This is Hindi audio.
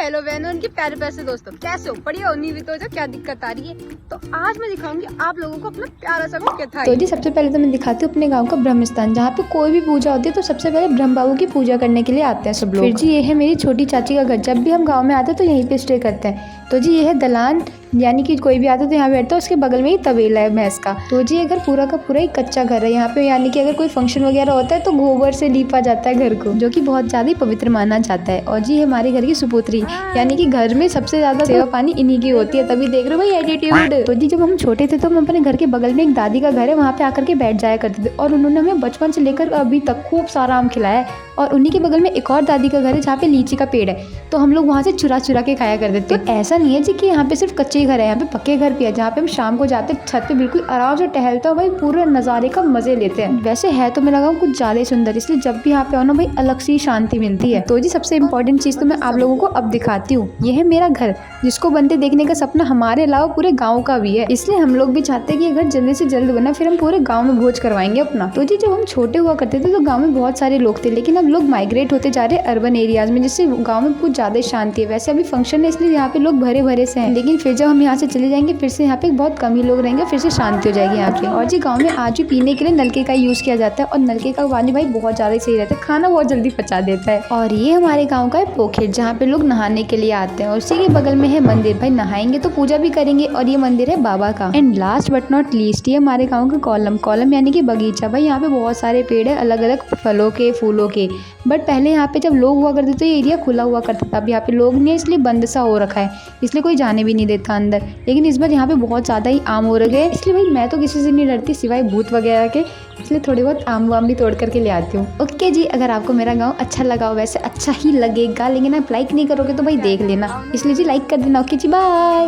हेलो बहनों, उनके प्यारे पैसे दोस्तों, कैसे हो? बढ़िया हो? नहीं भी तो क्या दिक्कत आ रही है? तो आज मैं दिखाऊंगी आप लोगों को अपना प्यारा सा गाँव कैथा है। तो जी सबसे पहले तो मैं दिखाती हूँ अपने गांव का ब्रह्म स्थान, जहाँ पे कोई भी पूजा होती है तो सबसे पहले ब्रह्म बाबू की पूजा करने के लिए आते हैं सब लोग। फिर जी ये है मेरी छोटी चाची का घर, जब भी हम गांव में आते हैं तो यहीं पे स्टे करते हैं। तो जी ये है दलान, यानी कि कोई भी आता है तो यहाँ बैठता है, उसके बगल में ही तबेला है भैंस का। तो जी ये घर पूरा का पूरा ही कच्चा घर है यहाँ पे, यानी कि अगर कोई फंक्शन वगैरह होता है तो गोबर से लीपा जाता है घर को, जो कि बहुत ज्यादा ही पवित्र माना जाता है। और जी हमारे घर की सुपुत्री, यानी कि घर में सबसे ज्यादा सेवा पानी इन्हीं की होती है, तभी देख रहे हो भाई एटीट्यूड। तो जी जब हम छोटे थे तो हम अपने घर के बगल में एक दादी का घर है, वहाँ पे आकर के बैठ जाया करते थे और उन्होंने हमें बचपन से लेकर अभी तक खूब सारा आम खिलाया है। और उन्हीं के बगल में एक और दादी का घर है जहाँ पे लीची का पेड़ है, तो हम लोग वहाँ से चुरा चुरा के खाया करते थे। तो ऐसा नहीं है जी कि यहाँ पे सिर्फ कच्चे घर है, यहाँ पे पक्के घर भी है, जहाँ पे हम शाम को जाते छत पे बिल्कुल आराम से टहलते हो भाई, पूरे नज़ारे का मजे लेते हैं। वैसे है तो मेरा गाँव कुछ ज़्यादा ही सुंदर, इसलिए जब भी यहाँ पे आओ ना भाई अलग सी शांति मिलती है। तो जी सबसे इम्पोर्टेंट चीज़ तो मैं आप लोगों को अब दिखाती हूँ, ये है मेरा घर, जिसको बनते देखने का सपना हमारे अलावा पूरे गाँव का भी है। इसलिए हम लोग भी चाहते हैं कि अगर जल्दी से जल्द बना, फिर हम पूरे गाँव में भोज करवाएंगे अपना। तो जी जब हम छोटे हुआ करते थे तो गाँव में बहुत सारे लोग थे, लेकिन अब लोग माइग्रेट होते जा रहे हैं अर्बन एरियाज में, जिससे गाँव में कुछ ज़्यादा शांति है। वैसे अभी फंक्शन है इसलिए यहाँ पे लोग भरे भरे से हैं, लेकिन फिर जब हम यहाँ से चले जाएंगे फिर से यहाँ पे बहुत कम ही लोग रहेंगे, फिर से शांति हो जाएगी यहाँ पे। और जी गाँव में आज भी पीने के लिए नलके का यूज किया जाता है, और नलके का पानी भाई बहुत ज़्यादा ही सही रहता है, खाना बहुत जल्दी पचा देता है। और ये हमारे गाँव का है पोखर, जहाँ पे लोग नहाने के लिए आते हैं, और उसी के बगल में है मंदिर, भाई नहाएंगे तो पूजा भी करेंगे, और ये मंदिर है बाबा का। And last but not least, ये हमारे गाँव का कॉलम यानी कि बगीचा। भाई यहाँ पे बहुत सारे पेड़ है अलग अलग फलों के फूलों के, बट पहले यहाँ पे जब लोग हुआ करते थे ये एरिया खुला हुआ करता था, अब यहाँ पे लोग नहीं है इसलिए बंद सा हो रखा है, इसलिए कोई जाने भी नहीं देता अंदर। लेकिन इस बार यहाँ पे बहुत ज़्यादा ही आम हो रखे हैं, इसलिए भाई मैं तो किसी से नहीं डरती सिवाय भूत वगैरह के, इसलिए थोड़े बहुत आम वाम भी तोड़ करके ले आती हूँ। ओके जी, अगर आपको मेरा गाँव अच्छा लगा हो, वैसे अच्छा ही लगेगा, लेकिन आप लाइक नहीं करोगे तो भाई देख लेना, इसलिए जी लाइक कर देना। ओके जी, बाय।